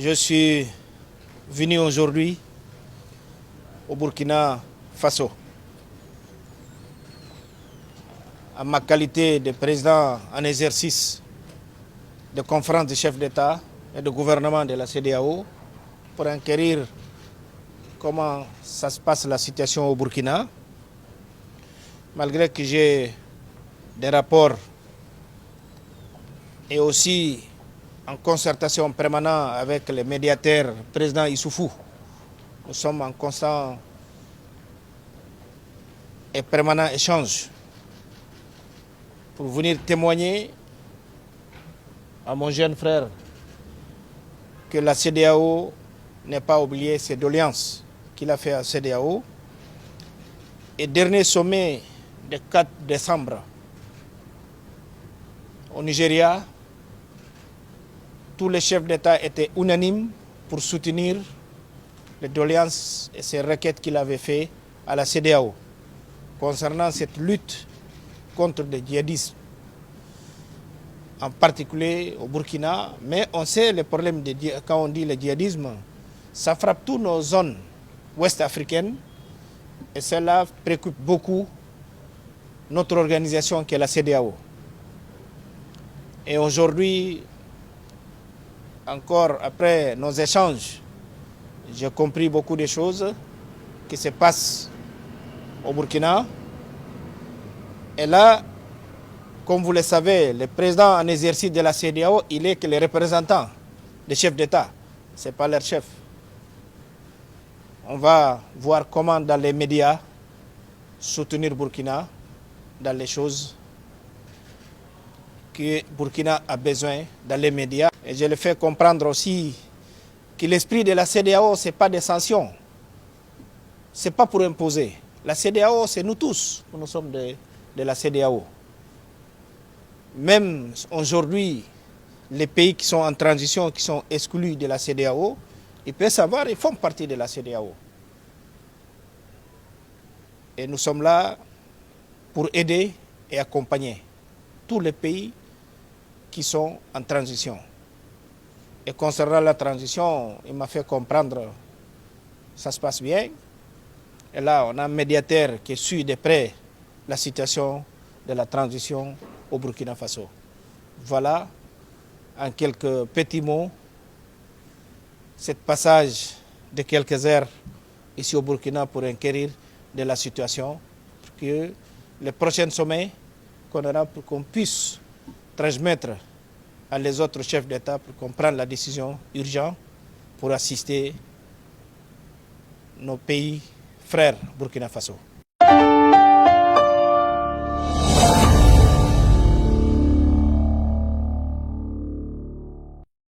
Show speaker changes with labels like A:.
A: Je suis venu aujourd'hui au Burkina Faso en ma qualité de président en exercice de conférence des chefs d'État et de gouvernement de la CEDEAO pour enquérir comment ça se passe la situation au Burkina. Malgré que j'ai des rapports et aussi en concertation permanente avec le médiateur président Issoufou, nous sommes en constant et permanent échange pour venir témoigner à mon jeune frère que la CEDEAO n'ait pas oublié ses doléances qu'il a fait à CEDEAO. Et dernier sommet du 4 décembre au Nigeria, tous les chefs d'État étaient unanimes pour soutenir les doléances et ces requêtes qu'il avait fait à la CEDEAO concernant cette lutte contre le djihadisme, en particulier au Burkina. Mais on sait le problème quand on dit le djihadisme, ça frappe toutes nos zones ouest-africaines et cela préoccupe beaucoup notre organisation qui est la CEDEAO. Et aujourd'hui, encore après nos échanges, j'ai compris beaucoup de choses qui se passent au Burkina. Et là, comme vous le savez, le président en exercice de la CEDEAO, il est que le représentant des chefs d'État, ce n'est pas leur chef. On va voir comment dans les médias soutenir Burkina dans les choses que Burkina a besoin dans les médias. Et je le fais comprendre aussi que l'esprit de la CEDEAO, ce n'est pas des sanctions. Ce n'est pas pour imposer. La CEDEAO, c'est nous tous. Nous sommes de la CEDEAO. Même aujourd'hui, les pays qui sont en transition, qui sont exclus de la CEDEAO, ils peuvent savoir, ils font partie de la CEDEAO. Et nous sommes là pour aider et accompagner tous les pays qui sont en transition. Et concernant la transition, il m'a fait comprendre que ça se passe bien. Et là, on a un médiateur qui suit de près la situation de la transition au Burkina Faso. Voilà, en quelques petits mots, ce passage de quelques heures ici au Burkina pour inquérir de la situation, pour que le prochain sommet qu'on aura, pour qu'on puisse transmettre à les autres chefs d'État pour qu'on prenne la décision urgente pour assister nos pays frères Burkina Faso.